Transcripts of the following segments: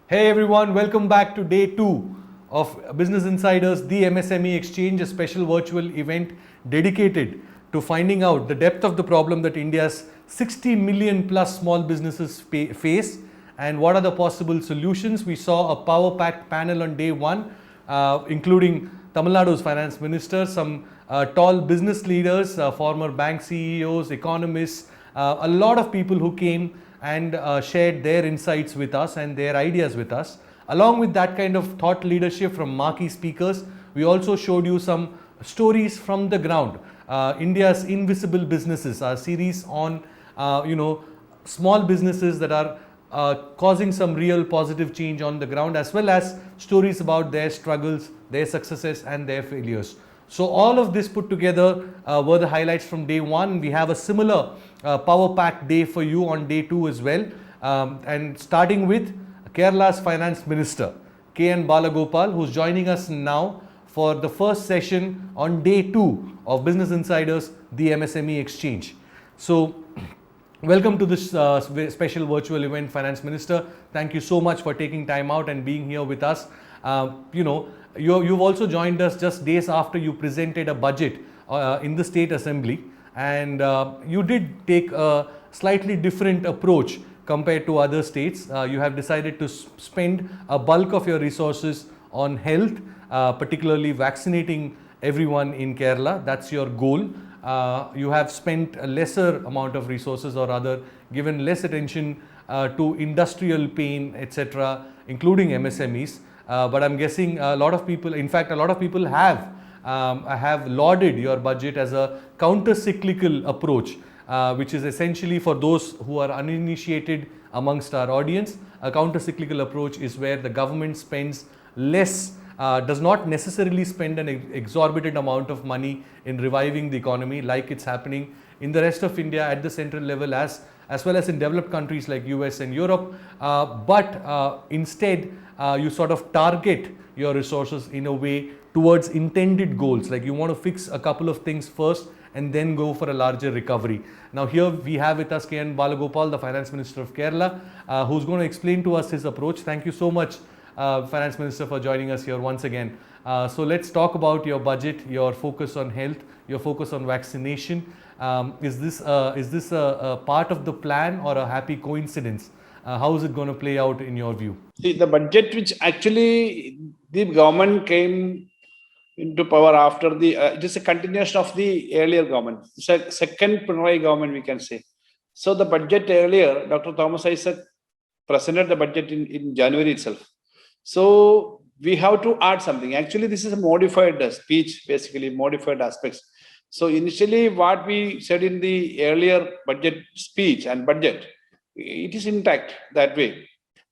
Hey everyone, welcome back to day 2 of Business Insiders, the MSME Exchange, a special virtual event dedicated to finding out the depth of the problem that India's 60 million plus small businesses face and what are the possible solutions. We saw a power packed panel on day 1, including Tamil Nadu's finance minister, some tall business leaders, former bank CEOs, economists, a lot of people who came and shared their insights with us and their ideas with us. Along with that kind of thought leadership from marquee speakers, we also showed you some stories from the ground. India's Invisible Businesses, our series on small businesses that are causing some real positive change on the ground, as well as stories about their struggles, their successes, and their failures. So all of this put together were the highlights from day 1. We have a similar power pack day for you on day 2 as well. And starting with Kerala's Finance Minister, K.N. Balagopal, who's joining us now for the first session on day 2 of Business Insiders, the MSME Exchange. So welcome to this special virtual event, Finance Minister. Thank you so much for taking time out and being here with us. You've also joined us just days after you presented a budget in the State Assembly, and you did take a slightly different approach compared to other states. You have decided to spend a bulk of your resources on health, particularly vaccinating everyone in Kerala. That's your goal. You have spent a lesser amount of resources, or rather given less attention to industrial pain, etc., including MSMEs. But I'm guessing a lot of people, in fact, a lot of people have lauded your budget as a counter-cyclical approach, which is essentially, for those who are uninitiated amongst our audience, a counter-cyclical approach is where the government spends less, does not necessarily spend an exorbitant amount of money in reviving the economy like it's happening in the rest of India at the central level, as well as in developed countries like US and Europe, but instead you sort of target your resources in a way towards intended goals, like you want to fix a couple of things first and then go for a larger recovery. Now here we have with us K.N. Balagopal, the Finance Minister of Kerala, who's going to explain to us his approach. Thank you so much, Finance Minister, for joining us here once again. So let's talk about your budget, your focus on health, your focus on vaccination. Is this a part of the plan or a happy coincidence? How is it going to play out in your view? See, the budget which actually the government came into power after it is a continuation of the earlier government. It's a second Pinarayi government, we can say. So the budget earlier, Dr. Thomas Isaac presented the budget in January itself. So we have to add something. Actually, this is a modified speech, basically modified aspects. So initially what we said in the earlier budget speech and budget, it is intact that way.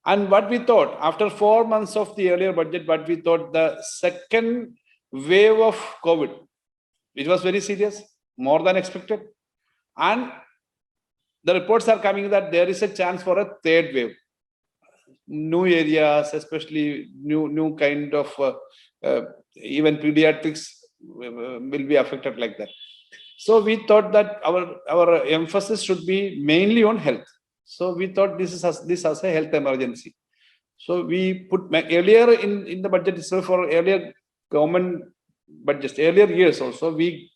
And what we thought, after 4 months of the earlier budget, what we thought, the second wave of COVID, which was very serious, more than expected. And the reports are coming that there is a chance for a third wave. New areas, especially new kind of, even pediatrics will be affected like that. So we thought that our emphasis should be mainly on health. So we thought this as a health emergency. So we put earlier in the budget itself, for earlier government budgets, earlier years also, we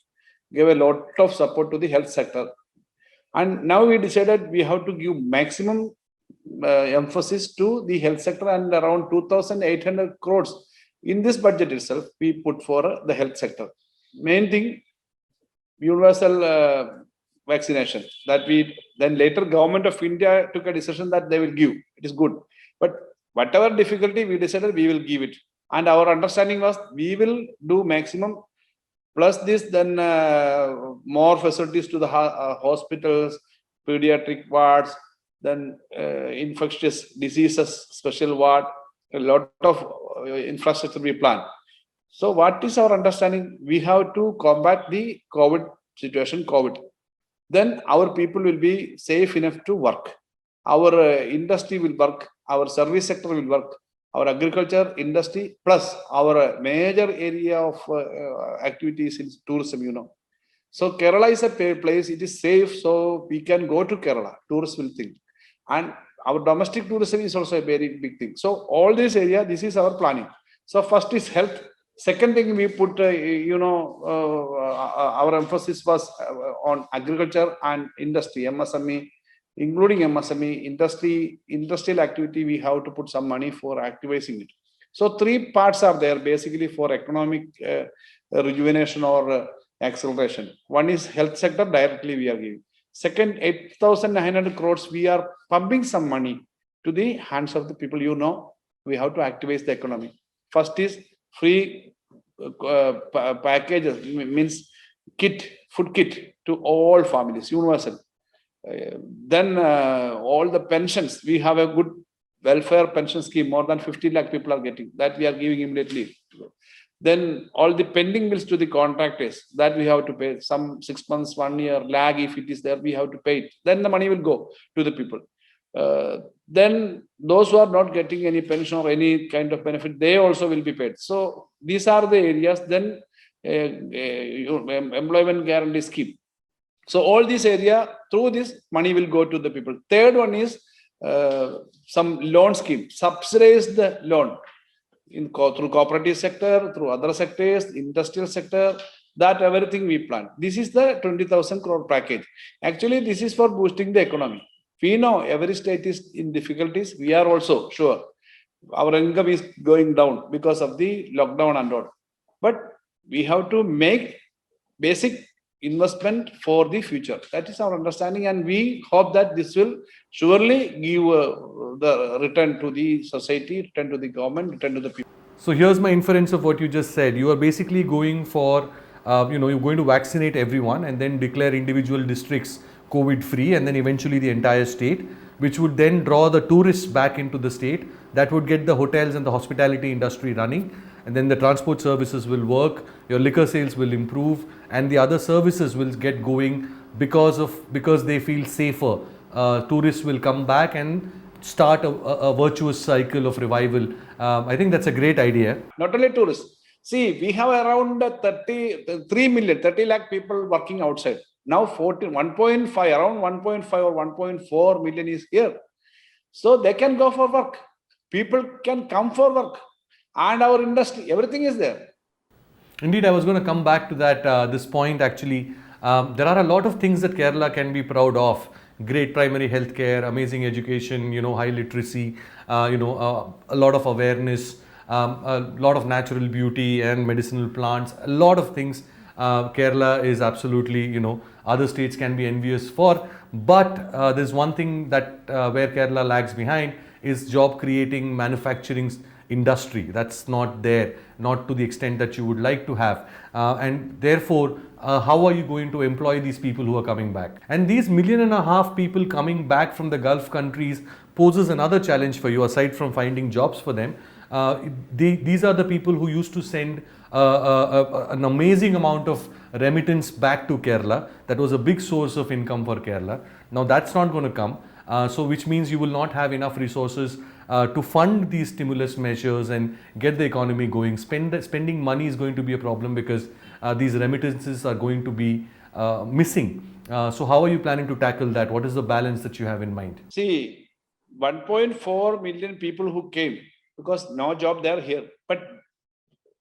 gave a lot of support to the health sector. And now we decided we have to give maximum emphasis to the health sector, and around 2,800 crores in this budget itself we put for the health sector. Main thing, universal vaccination, that we then later government of India took a decision that they will give. It is good, but whatever difficulty we decided, we will give it. And our understanding was we will do maximum. Plus this, then more facilities to the hospitals, pediatric wards, then infectious diseases special ward, a lot of infrastructure we plan. So what is our understanding? We have to combat the COVID situation, COVID. Then our people will be safe enough to work. Our industry will work, our service sector will work, our agriculture industry, plus our major area of activities in tourism, So Kerala is a place, it is safe, so we can go to Kerala, tourists will think. And our domestic tourism is also a very big thing. So all this area, this is our planning. So first is health. Second thing we put, our emphasis was on agriculture and industry, MSME, including MSME, industrial activity. We have to put some money for activating it. So three parts are there basically for economic rejuvenation or acceleration. One is health sector, directly we are giving. Second, 8,900 crores, we are pumping some money to the hands of the people. We have to activate the economy. First is free packages, means food kit to all families, universal. Then all the pensions, we have a good welfare pension scheme, more than 50 lakh people are getting, that we are giving immediately. Then all the pending bills to the contractors, that we have to pay, some 6 months, 1 year lag, if it is there, we have to pay it. Then the money will go to the people. Then those who are not getting any pension or any kind of benefit, they also will be paid. So these are the areas. Then employment guarantee scheme. So all this area, through this money will go to the people. Third one is some loan scheme, subsidized loan through cooperative sector, through other sectors, industrial sector, that everything we plan. This is the 20,000 crore package. Actually, this is for boosting the economy. We know every state is in difficulties. We are also sure our income is going down because of the lockdown and all. But we have to make basic investment for the future. That is our understanding, and we hope that this will surely give the return to the society, return to the government, return to the people. So here's my inference of what you just said. You are basically going for, you're going to vaccinate everyone and then declare individual districts COVID-free, and then eventually the entire state, which would then draw the tourists back into the state. That would get the hotels and the hospitality industry running, and then the transport services will work, your liquor sales will improve, and the other services will get going because they feel safer. Tourists will come back and start a virtuous cycle of revival. I think that's a great idea. Not only tourists. See, we have around 30 lakh people working outside. Now 1.5, around 1.5 or 1.4 million is here. So they can go for work. People can come for work. And our industry, everything is there. Indeed, I was going to come back to that, this point actually. There are a lot of things that Kerala can be proud of. Great primary healthcare, amazing education, high literacy, a lot of awareness, a lot of natural beauty and medicinal plants, a lot of things. Kerala is absolutely, other states can be envious for. But there's one thing that where Kerala lags behind is job creating manufacturing industry. That's not there, not to the extent that you would like to have. And therefore, how are you going to employ these people who are coming back? And these 1.5 million people coming back from the Gulf countries poses another challenge for you, aside from finding jobs for them. These are the people who used to send an amazing amount of remittance back to Kerala. That was a big source of income for Kerala. Now that's not going to come. So which means you will not have enough resources to fund these stimulus measures and get the economy going. Spending money is going to be a problem because these remittances are going to be missing. So how are you planning to tackle that? What is the balance that you have in mind? See, 1.4 million people who came, because no job there here. But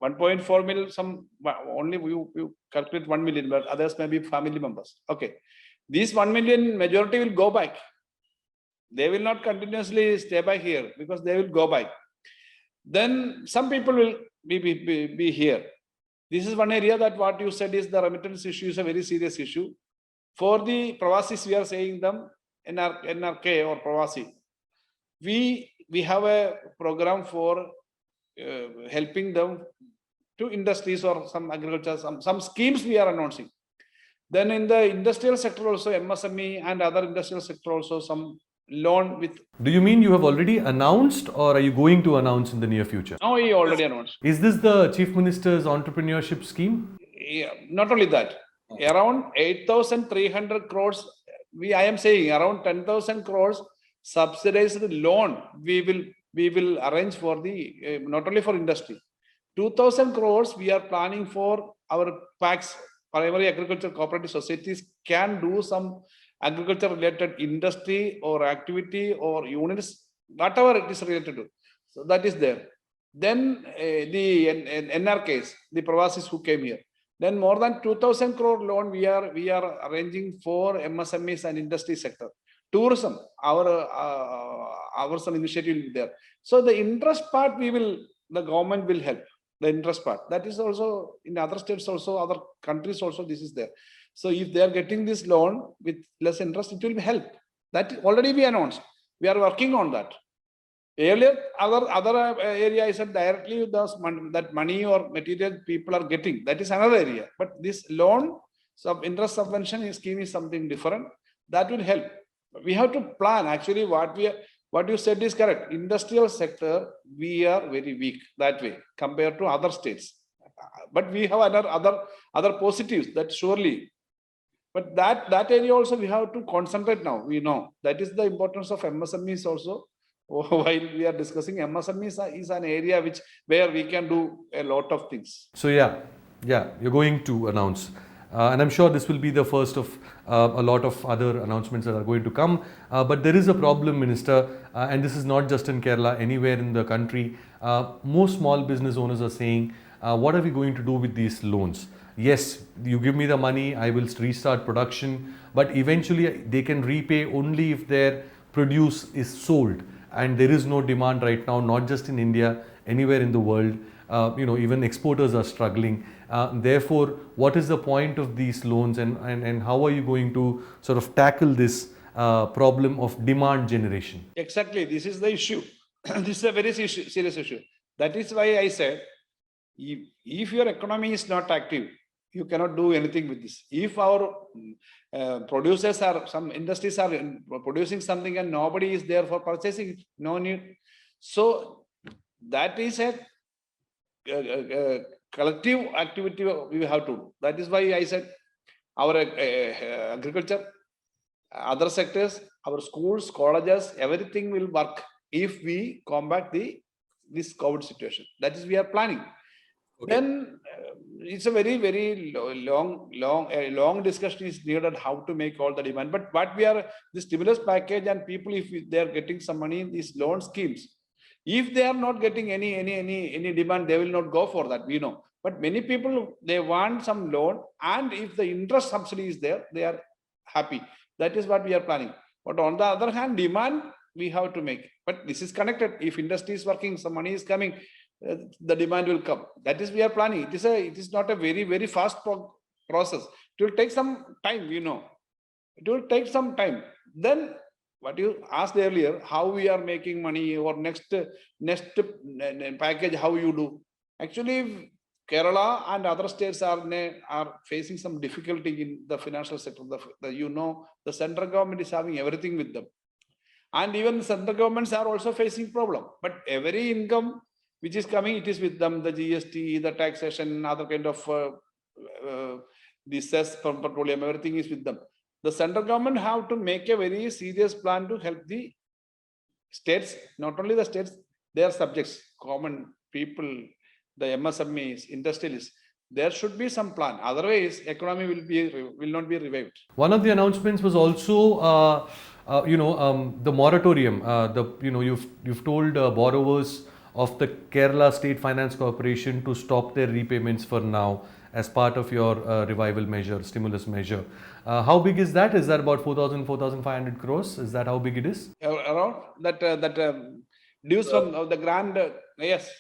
1.4 million, only you calculate 1 million, but others may be family members. Okay. These 1 million, majority will go back. They will not continuously stay back here because they will go back. Then some people will be here. This is one area that what you said is the remittance issue is a very serious issue. For the Pravasis, we are saying them NRK or Pravasi. We have a program for helping them to industries or some agriculture, some schemes we are announcing. Then in the industrial sector also, MSME and other industrial sector also, some loan with. Do you mean you have already announced, or are you going to announce in the near future? No, he already announced. Is this the Chief Minister's entrepreneurship scheme? Yeah, not only that, around 8,300 crores, I am saying around 10,000 crores subsidized loan we will arrange for the not only for industry. 2,000 crores we are planning for our PACs, primary agriculture cooperative societies, can do some agriculture related industry or activity or units, whatever it is related to. So that is there. Then the NRKs, the Pravasis who came here. Then more than 2,000 crore loan we are arranging for MSMEs and industry sector. Tourism, our some initiative will be there. So the interest part the government will help. The interest part, that is also in other states also, other countries also, this is there. So if they are getting this loan with less interest, it will help. That already we announced. We are working on that. Earlier, other area I said directly that money or material people are getting. That is another area. But this loan, interest subvention scheme is something different. That will help. We have to plan. Actually, what you said is correct. Industrial sector, we are very weak that way compared to other states. But we have other positives that surely. But that area also we have to concentrate now. We know that is the importance of MSMEs also. While we are discussing, MSMEs is an area where we can do a lot of things. So yeah, you're going to announce. And I'm sure this will be the first of a lot of other announcements that are going to come. But there is a problem, Minister, and this is not just in Kerala, anywhere in the country. Most small business owners are saying, what are we going to do with these loans? Yes, you give me the money, I will restart production, but eventually they can repay only if their produce is sold. And there is no demand right now, not just in India, anywhere in the world. Even exporters are struggling. Therefore, what is the point of these loans, and how are you going to sort of tackle this problem of demand generation? Exactly, this is the issue. This is a very serious issue. That is why I said, if your economy is not active, you cannot do anything with this. If our producers some industries are producing something and nobody is there for purchasing, no need. So that is a collective activity we have to do. That is why I said our agriculture, other sectors, our schools, colleges, everything will work if we combat this COVID situation. That is we are planning. Okay. Then it's a very, very long discussion is needed how to make all the demand. But the stimulus package and people, if they are getting some money in these loan schemes, if they are not getting any demand, they will not go for that. We know. But many people, they want some loan, and if the interest subsidy is there, they are happy. That is what we are planning. But on the other hand, demand we have to make. But this is connected. If industry is working, some money is coming, the demand will come. That is we are planning. It is not a very, very fast process. It will take some time, It will take some time. Then what you asked earlier, how we are making money, or next package, how you do. Actually, Kerala and other states are facing some difficulty in the financial sector. The central government is having everything with them. And even the central governments are also facing problem. But every income which is coming, it is with them, the GST, the taxation, other kind of the cess from petroleum, everything is with them. The central government have to make a very serious plan to help the states, not only the states, their subjects, common people, the MSMEs, industrialists. There should be some plan. Otherwise, economy will not be revived. One of the announcements was also, the moratorium. You've told borrowers of the Kerala State Finance Corporation to stop their repayments for now as part of your revival measure, stimulus measure. How big is that? Is that about 4,500 crores? Is that how big it is? Around that dues from the grant, yes.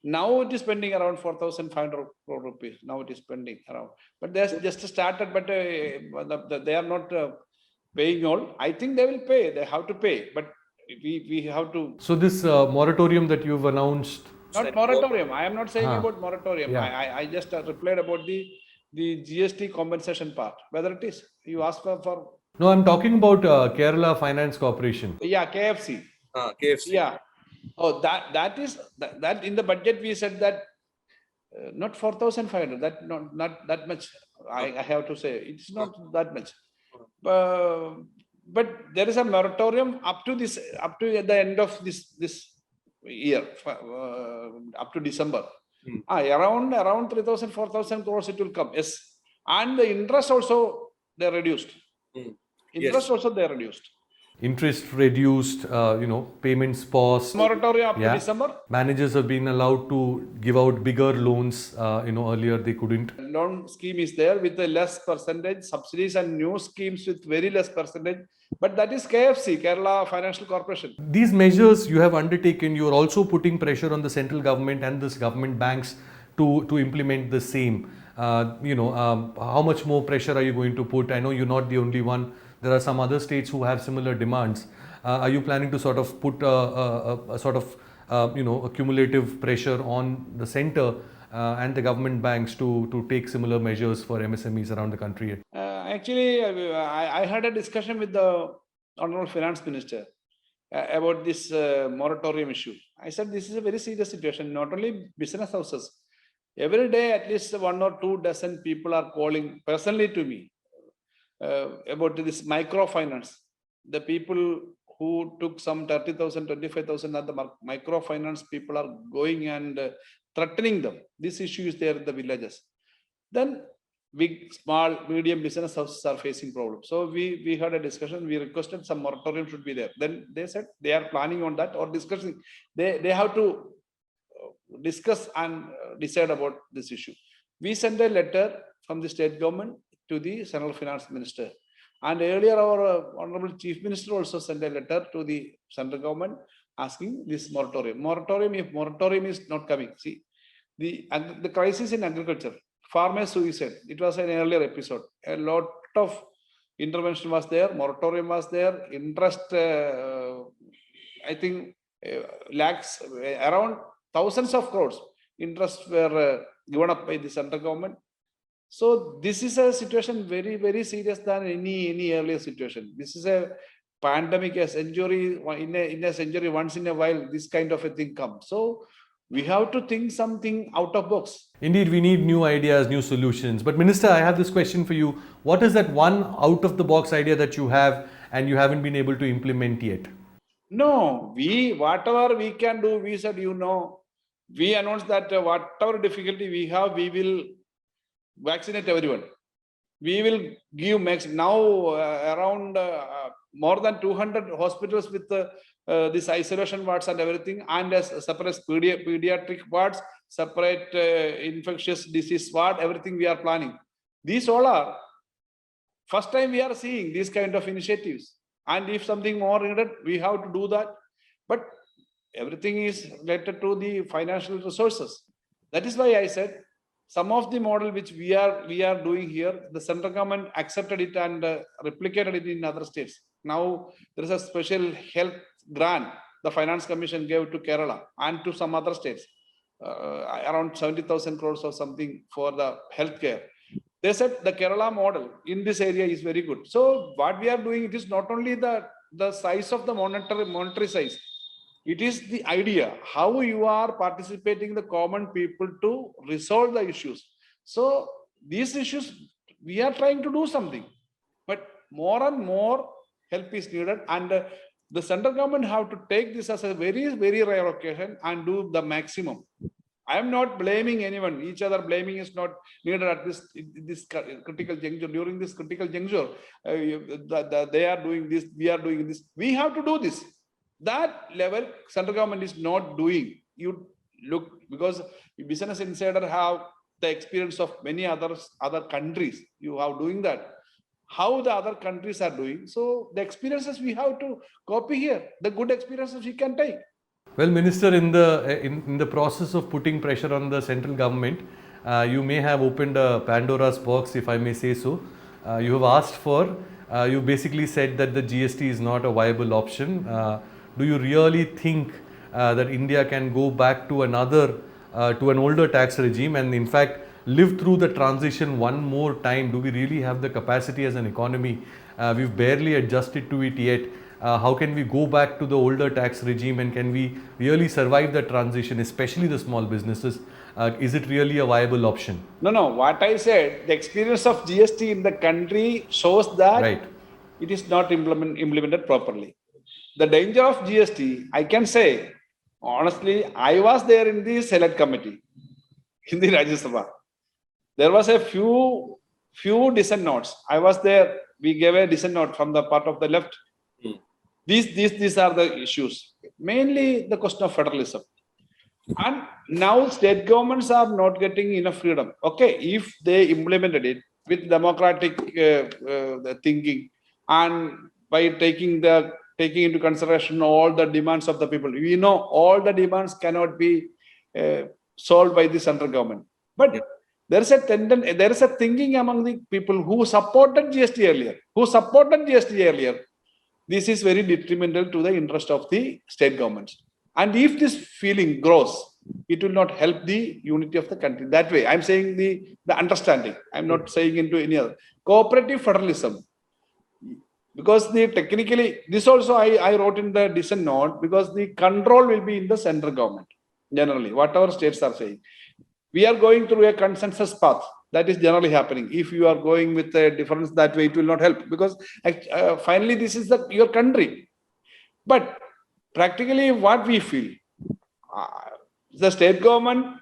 Now it is spending around 4,500 crore rupees. Now it is spending around. But they just started, but they are not paying all. I think they will pay. They have to pay. But we have to. So this moratorium that you've announced. Not moratorium. I am not saying about moratorium. Yeah. I just replied about the GST compensation part. Whether it is, you asked for. No, I'm talking about Kerala Finance Corporation. Yeah, KFC. KFC. Yeah. Oh, that in the budget we said that not 4,500. That not that much. I have to say it's not that much. But there is a moratorium up to the end of this year, up to December. Around 3,000-4,000 crores it will come. Yes, and the interest also they reduced. Interest also they reduced. Interest reduced, payments paused. Moratorium up to Yeah. December. Managers have been allowed to give out bigger loans. Earlier they couldn't. Loan scheme is there with a less percentage, subsidies and new schemes with very less percentage. But that is KFC, Kerala Financial Corporation. These measures you have undertaken, you are also putting pressure on the central government and this government banks to implement the same. How much more pressure are you going to put? I know you're not the only one. There are some other states who have similar demands. Are you planning to sort of put a sort of a cumulative pressure on the center and the government banks to take similar measures for MSMEs around the country? Actually, I had a discussion with the Honorable Finance Minister about this moratorium issue. I said this is a very serious situation, not only business houses. Every day, at least 1 or 2 dozen people are calling personally to me about this microfinance. The people who took some 30,000, 25,000 at the microfinance people are going and threatening them. This issue is there in the villages. Then big, small, medium business houses are facing problems. So we had a discussion. We requested some moratorium should be there. Then they said they are planning on that or discussing. They have to discuss and decide about this issue. We sent a letter from the state government to the Central Finance Minister. And earlier, our Honorable Chief Minister also sent a letter to the central government asking this moratorium. If moratorium is not coming, see, the crisis in agriculture, farmers suicide, it was an earlier episode. A lot of intervention was there, moratorium was there, interest, I think, lakhs, around thousands of crores interest were given up by the central government. So this is a situation very, very serious than any earlier situation. This is a pandemic, a century, in a century, once in a while, this kind of a thing comes. So we have to think something out of box. Indeed, we need new ideas, new solutions. But Minister, I have this question for you. What is that one out of the box idea that you have and you haven't been able to implement yet? No, whatever we can do, we said, we announced that whatever difficulty we have, we will vaccinate everyone. We will give now around more than 200 hospitals with this isolation wards and everything, and as separate pediatric wards, separate infectious disease ward, everything we are planning. These all are first time we are seeing these kind of initiatives. And if something more needed, we have to do that. But everything is related to the financial resources. That is why I said some of the model which we are doing here, the central government accepted it and replicated it in other states. Now there is a special health grant the Finance Commission gave to Kerala and to some other states, around 70,000 crores or something for the healthcare. They said the Kerala model in this area is very good. So what we are doing, it is not only the size of the monetary size. It is the idea how you are participating the common people to resolve the issues. So these issues, we are trying to do something, but more and more help is needed. And the central government have to take this as a very, very rare occasion and do the maximum. I am not blaming anyone. Each other blaming is not needed at this critical juncture. During this critical juncture, they are doing this, we are doing this. We have to do this. That level, central government is not doing. You look, because Business Insider have the experience of many other countries. You have doing that. How the other countries are doing. So the experiences we have to copy here. The good experiences we can take. Well, Minister, in the process of putting pressure on the central government, you may have opened a Pandora's box, if I may say so. You have asked for, you basically said that the GST is not a viable option. Do you really think that India can go back to an older tax regime and in fact live through the transition one more time? Do we really have the capacity as an economy? We've barely adjusted to it yet. How can we go back to the older tax regime and can we really survive the transition, especially the small businesses? Is it really a viable option? No. What I said, the experience of GST in the country shows that it is not implemented properly. The danger of GST, I can say, honestly, I was there in the select committee in the Rajya Sabha. There was a few dissent notes. I was there we gave a dissent note from the part of the left. These are the issues. Mainly the question of federalism. And now state governments are not getting enough freedom. Okay, if they implemented it with democratic thinking and by taking into consideration all the demands of the people, we know all the demands cannot be solved by the central government. But there is a thinking among the people who supported GST earlier. This is very detrimental to the interest of the state governments. And if this feeling grows, it will not help the unity of the country. That way, I'm saying the understanding. I'm not saying into any other. Cooperative federalism. Because technically, this also I wrote in the dissent note, because the control will be in the central government, generally, whatever states are saying. We are going through a consensus path. That is generally happening. If you are going with a difference that way, it will not help, because finally this is your country. But practically what we feel, the state government,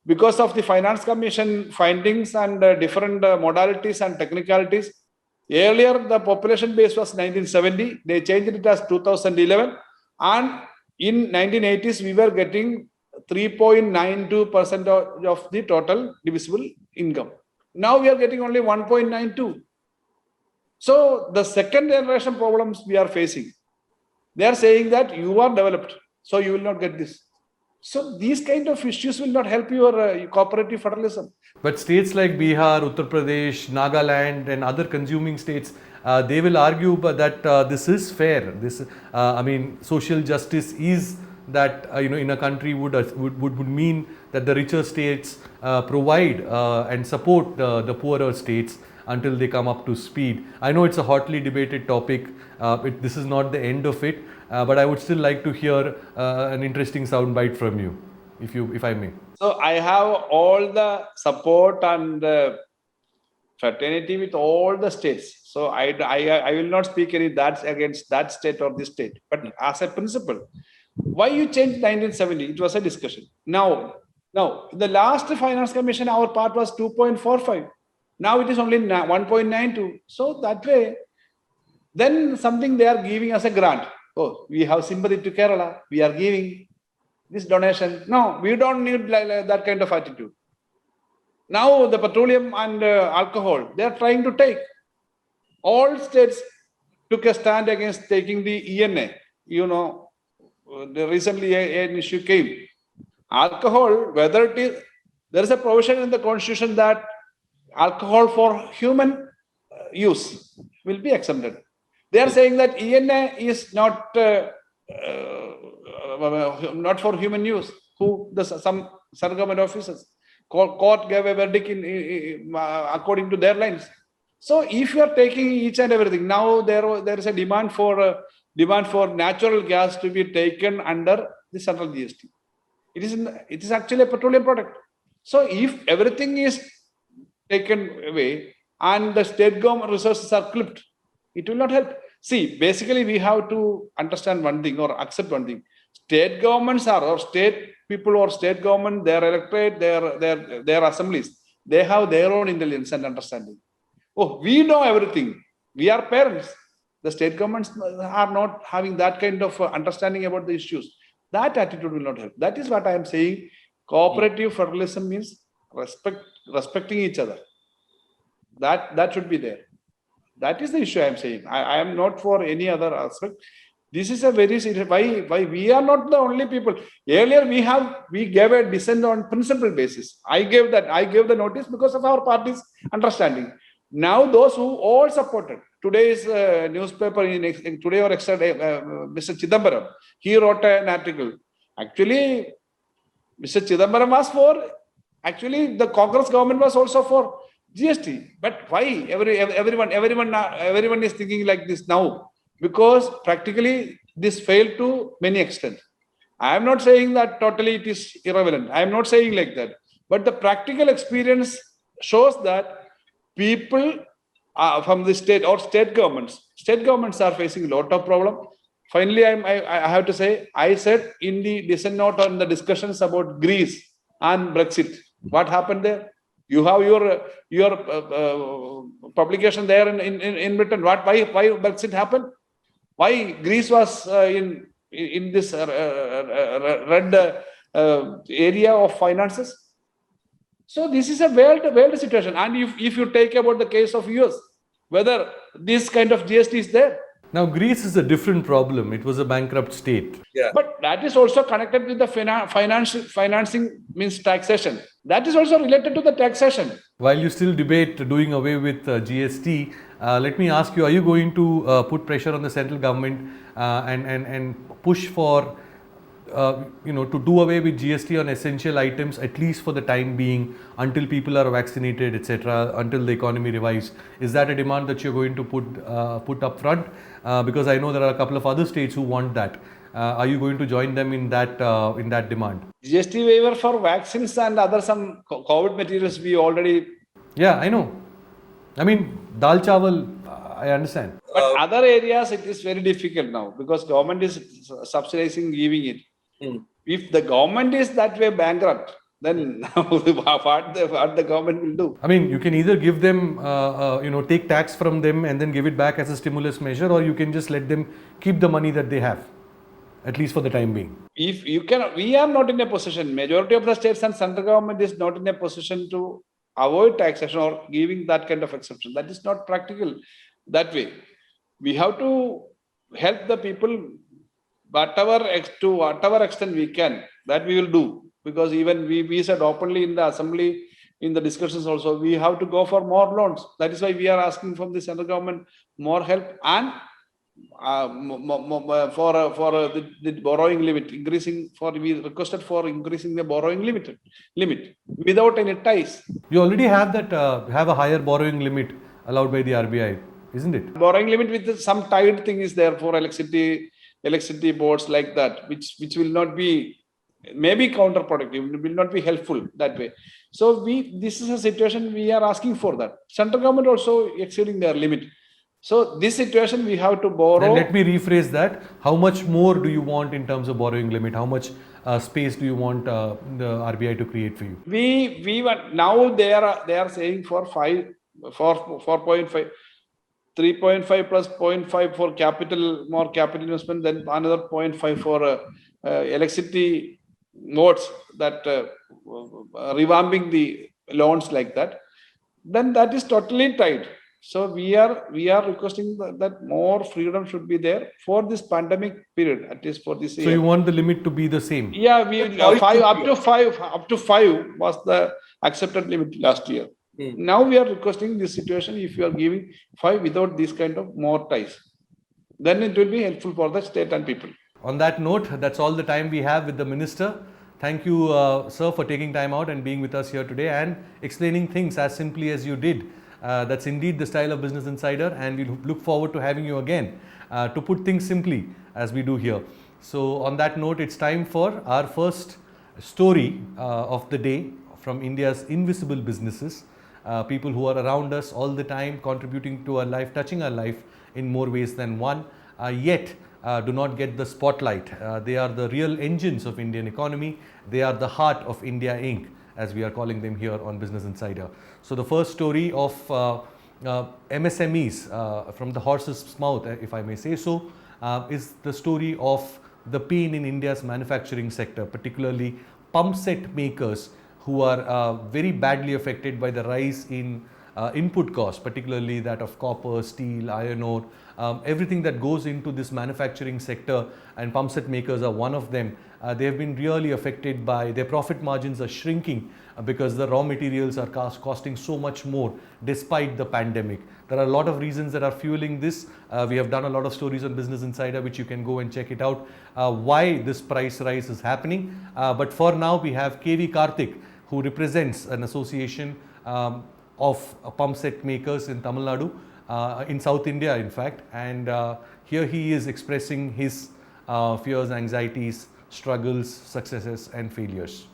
because of the Finance Commission findings and different modalities and technicalities, earlier the population base was 1970, they changed it as 2011, and in 1980s we were getting 3.92% of the total divisible income. Now we are getting only 1.92. So the second generation problems we are facing, they are saying that you are developed, so you will not get this. So these kind of issues will not help your cooperative federalism. But states like Bihar, Uttar Pradesh, Nagaland and other consuming states, they will argue that this is fair. Social justice is that in a country would mean that the richer states provide and support the poorer states until they come up to speed. I know it's a hotly debated topic. This is not the end of it, but I would still like to hear an interesting soundbite from you, if I may. So I have all the support and fraternity with all the states. So I will not speak any that's against that state or this state. But as a principle, why you changed 1970? It was a discussion. Now, the last Finance Commission, our part was 2.45. Now it is only 1.92. So that way, then something they are giving us a grant. Oh, we have sympathy to Kerala. We are giving this donation. No, we don't need that kind of attitude. Now the petroleum and alcohol, they are trying to take. All states took a stand against taking the ENA. Recently an issue came. Alcohol, whether it is, there is a provision in the constitution that alcohol for human use will be exempted. They are saying that ENA is not for human use. Some government officers, court gave a verdict according to their lines. So if you are taking each and everything, now there is a demand for natural gas to be taken under the central GST. It is actually a petroleum product. So if everything is taken away and the state government resources are clipped, it will not help. See, basically we have to understand one thing or accept one thing. State governments or state people or state government, their electorate, their assemblies, they have their own intelligence and understanding. Oh, we know everything. We are parents. The state governments are not having that kind of understanding about the issues. That attitude will not help. That is what I am saying. Cooperative federalism means respecting each other. That should be there. That is the issue I am saying. I am not for any other aspect. This is a very serious. Why we are not the only people. Earlier we gave a dissent on principle basis. I gave the notice because of our party's understanding. Now those who all supported today's newspaper today or yesterday, Mr. Chidambaram, he wrote an article. Actually, Mr. Chidambaram was for. Actually, the Congress government was also for GST. But why everyone is thinking like this now? Because practically this failed to many extent. I am not saying that totally it is irrelevant. I am not saying like that. But the practical experience shows that people from the state or state governments are facing a lot of problem. Finally, I have to say, I said in the dissent note on the discussions about Greece and Brexit, what happened there? You have your publication there in Britain. Why Brexit happened? Why Greece was in this red area of finances? So this is a world situation. And if you take about the case of US, whether this kind of GST is there, Now, Greece is a different problem. It was a bankrupt state. but that is also connected with the financing means taxation. That is also related to the taxation. While you still debate doing away with GST, let me ask you: are you going to put pressure on the central government and push for to do away with GST on essential items, at least for the time being, until people are vaccinated, etc., until the economy revives? Is that a demand that you're going to put up front? Because I know there are a couple of other states who want that. Are you going to join them in that demand? GST waiver for vaccines and other some COVID materials we already. Yeah, I know. I mean, dal chawal, I understand. But other areas it is very difficult now because government is subsidizing, giving it. If the government is that way bankrupt, then what the government will do? I mean, you can either give them, take tax from them and then give it back as a stimulus measure, or you can just let them keep the money that they have, at least for the time being. If you can, we are not in a position. Majority of the states and central government is not in a position to avoid taxation or giving that kind of exception. That is not practical that way. We have to help the people to whatever extent we can, that we will do. Because even we said openly in the assembly, in the discussions also, we have to go for more loans. That is why we are asking from the central government more help and for the borrowing limit increasing. We requested for increasing the borrowing limit without any ties. You already have that have a higher borrowing limit allowed by the RBI, isn't it? Borrowing limit with some tied thing is there for electricity boards like that, which will not be, maybe counterproductive, will not be helpful that way. So this is a situation we are asking for that. Central government also exceeding their limit. So this situation we have to borrow. And let me rephrase that. How much more do you want in terms of borrowing limit? How much space do you want the RBI to create for you? We want, now they are saying for 4.5. 3.5 plus 0.5 for more capital investment, then another 0.5 for electricity modes, that revamping the loans like that. Then that is totally tied. So we are requesting that more freedom should be there for this pandemic period, at least for this year. So you want the limit to be the same? Yeah, up to five was the accepted limit last year. Now we are requesting this situation, if you are giving 5 without this kind of more ties, then it will be helpful for the state and people. On that note, that's all the time we have with the Minister. Thank you, sir, for taking time out and being with us here today and explaining things as simply as you did. That's indeed the style of Business Insider, and we look forward to having you again to put things simply as we do here. So on that note, it's time for our first story of the day from India's invisible businesses. People who are around us all the time, contributing to our life, touching our life in more ways than one, yet do not get the spotlight. They are the real engines of Indian economy. They are the heart of India Inc., as we are calling them here on Business Insider. So the first story of MSMEs from the horse's mouth, if I may say so, is the story of the pain in India's manufacturing sector, particularly pump set makers, who are very badly affected by the rise in input costs, particularly that of copper, steel, iron ore, everything that goes into this manufacturing sector, and pump set makers are one of them. They have been really affected by their profit margins are shrinking because the raw materials are costing so much more despite the pandemic. There are a lot of reasons that are fueling this. We have done a lot of stories on Business Insider, which you can go and check it out, why this price rise is happening. But for now, we have KV Karthik, who represents an association of pump set makers in Tamil Nadu, in South India in fact, and here he is expressing his fears, anxieties, struggles, successes and failures.